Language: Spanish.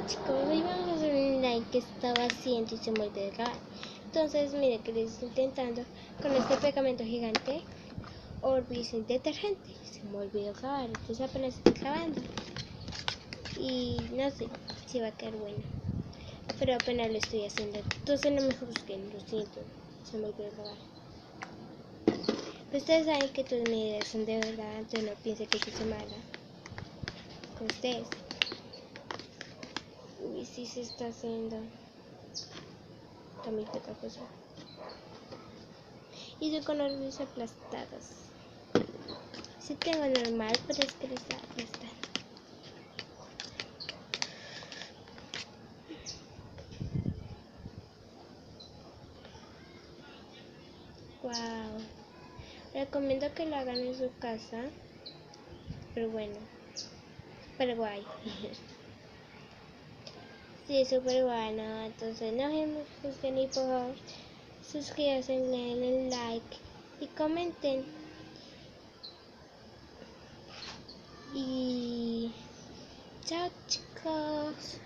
chicos, hoy vamos a hacer un like que estaba haciendo y se me olvidó grabar. Entonces, mire que les estoy intentando con este pegamento gigante Orbis sin detergente. Se me olvidó grabar, entonces apenas estoy grabando. Y no sé si va a quedar bueno, pero apenas lo estoy haciendo. Entonces no me juzguen, lo siento, se me olvidó grabar. Pero ustedes saben que todas mis ideas son de verdad, entonces no piensen que yo soy mala con ustedes. Uy, sí se está haciendo. También otra cosa. Y yo con orbes aplastadas. Sí tengo normal, pero es que lo está aplastando. Wow. Recomiendo que lo hagan en su casa. Pero bueno. Pero guay. Sí, es súper bueno. Entonces no se me juzguen y por favor suscríbanse, den el like y comenten. Y chao chicos.